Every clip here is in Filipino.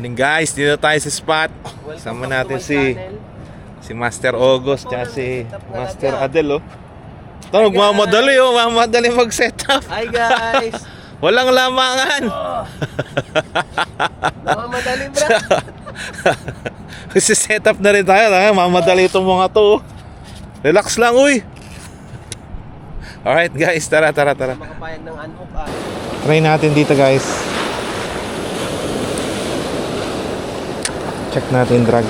Morning guys, dito tayo sa spot. Sama natin si Master August at si Master Adel, oh. Ito, magmamadali, oh. Magmamadali mag-setup. Hi guys. Walang lamangan. Mamadali bro. Kasi setup na rin tayo. Mamadali itong mga to, oh. Relax lang, uy. Alright guys, tara. Makapayag ng unhook ah. Try natin dito guys. Check natin drag.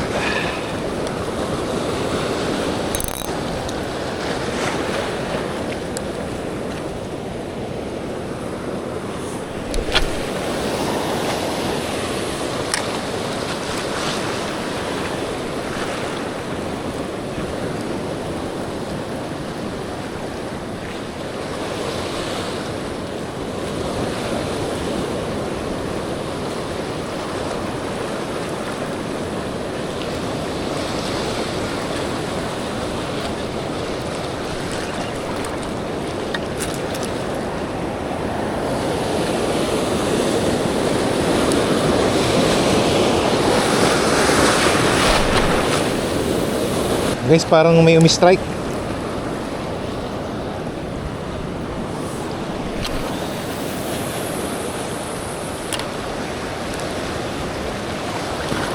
Guys, parang may umi-strike.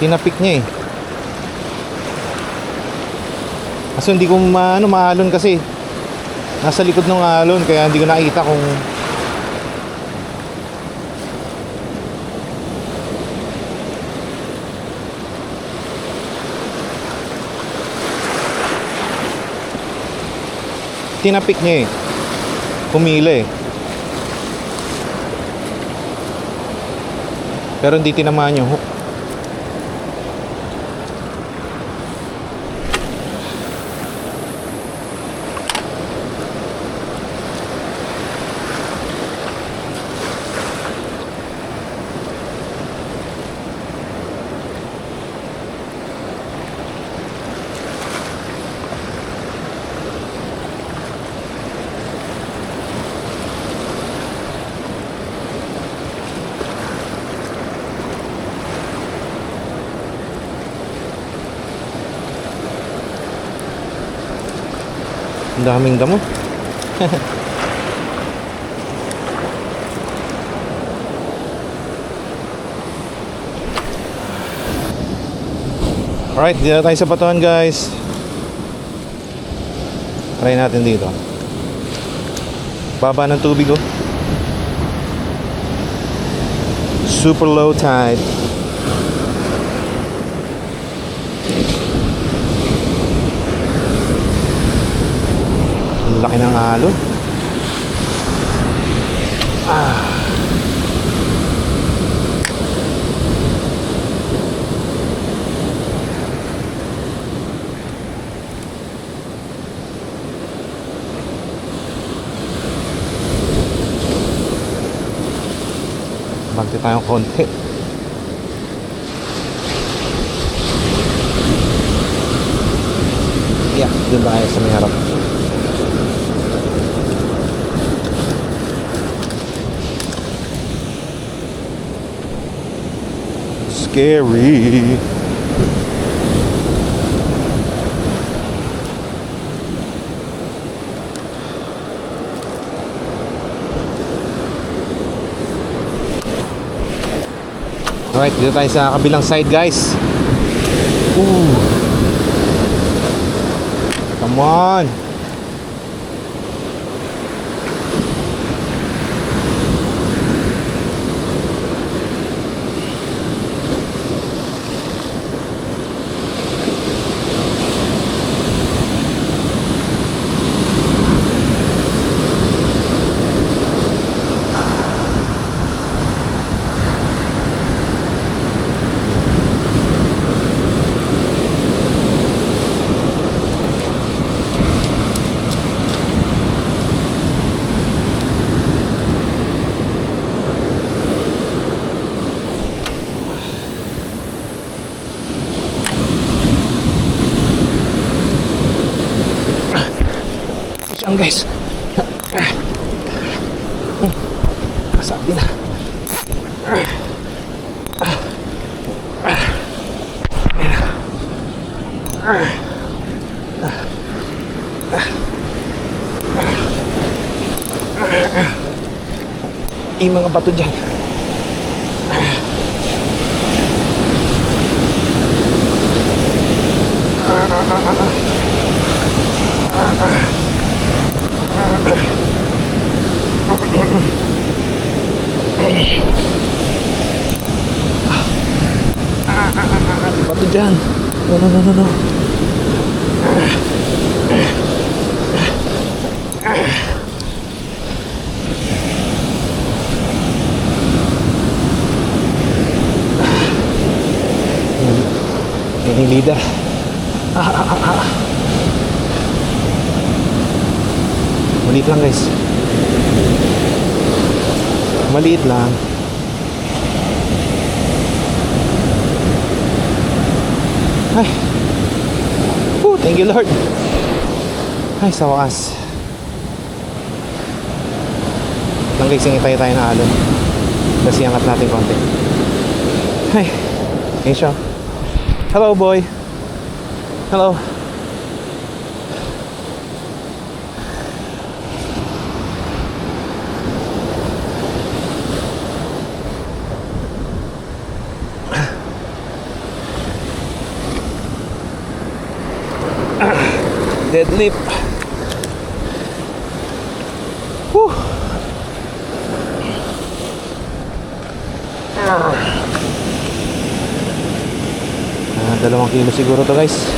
Tinapik niya eh. Kaso hindi ko maalon kasi nasa likod ng alon, kaya hindi ko nakita kung tinapik niya eh. Pumila eh. Pero hindi tinamaan yung hook. Ang daming damo. Alright, dito tayo sa batuhan guys. Try natin dito. Baba ng tubig, oh. Super low tide. Laki ng alon. Bagti tayong konti. Yeah, dun tayo sa may harap. Scary. Alright, dito tayo sa kabilang side guys. Come on. lang guys. Sabi na. Yung mga bato dyan. Bato dyan. No. Ini leader. Maliit lang guys. Maliit lang. Ay. Thank you Lord. Ay, sa wakas. Lang guys, singitay tayo na alon. Kasi angat natin konti. Ay. Hey siya. Hello boy. Hello. Deadlift. Whew. Dalawang kilo siguro to guys.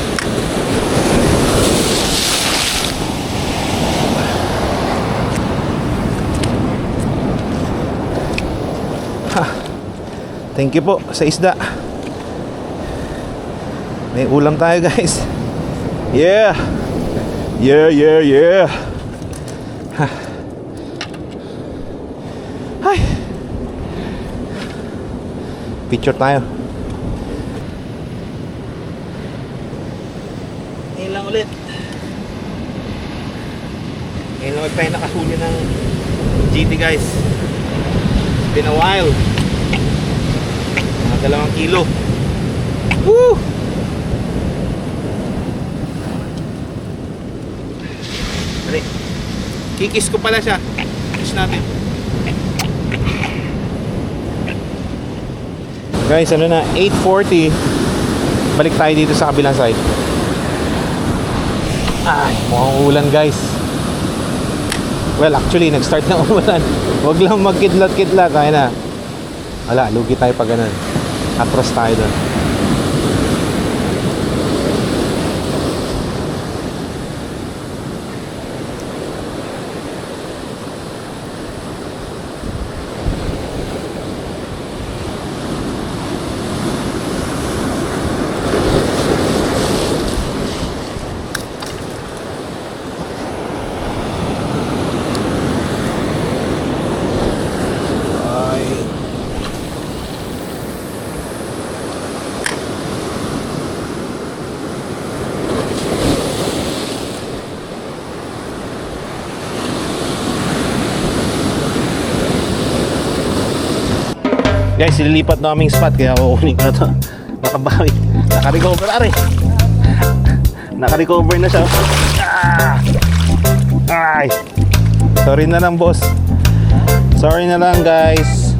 Thank you po sa isda. May ulam tayo guys. Yeah. Ay. Picture tayo. Ngayon lang ulit. Ngayon lang tayo nakahuli ng GT guys. It's been a while. Mga 2 kilo. Woo! Dali. Kikis ko pala siya. Kiss natin. Guys, ano na, 8:40. Balik tayo dito sa kabilang side. Ay, mukhang ulan guys. Well, actually, nag-start na umulan. Huwag lang magkidlat-kidlat. Kaya na. Wala, lugi tayo pag ganun. Atros tayo doon. Guys, ililipat na aming spot kaya kukunin ko na to. Nakabawi. Naka-recover ari. Naka-recover na siya. Ay. Sorry na lang boss. Sorry na lang guys.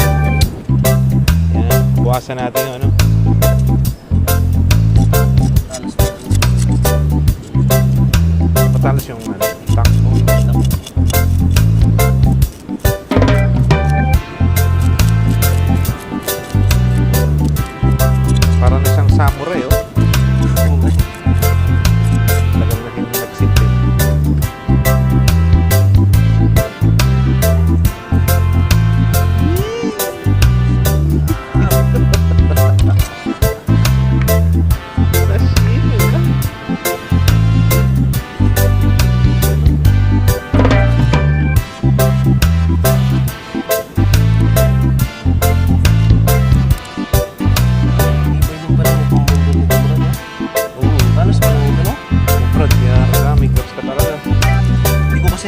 Yan. Buwasan natin yung ano. Patalos yung ano. Takbo. Parang isang samurai oh. Tagal na din nagsimple.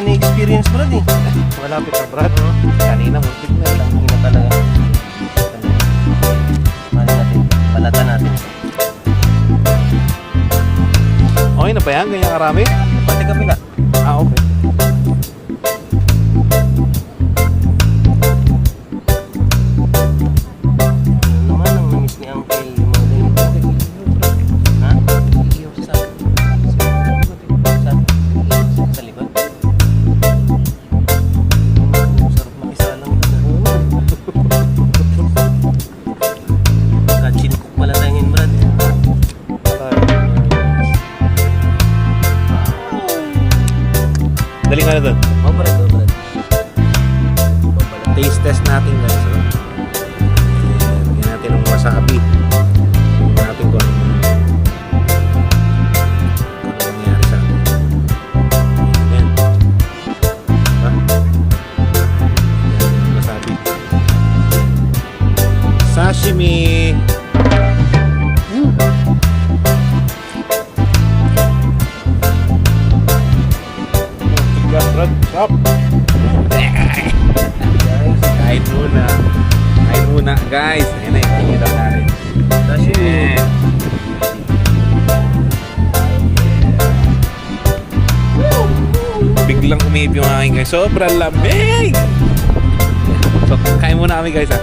Na-experience bro eh. Malapit na Brad. Kanina muntik na lang. Hina talaga. Mali natin. Balatan natin. Okay na ba yan? Ganyan karami? Pati kabila. Ah, okay. Ano naman ang namiss ni Uncle? Yung mga ganyan. Ha? Iiyaw sa sa likod? Sarap makisalang doon. Kachin cook pala tayo ngayon, Brad. Dali nga na doon. Oh, Brad, oh, Brad. Taste test natin guys. So. Lagyan natin ng wasabi. Tingnan natin kung ano nangyari sa atin. Ayan. Diba? Ayan yung wasabi. Sashimi! Stop! Kain muna. Kain muna, guys. Ayan na, itingin daw natin. Sashimi. Biglang umihip yung aking guys. Sobrang lamig! So, kain muna kami guys ha.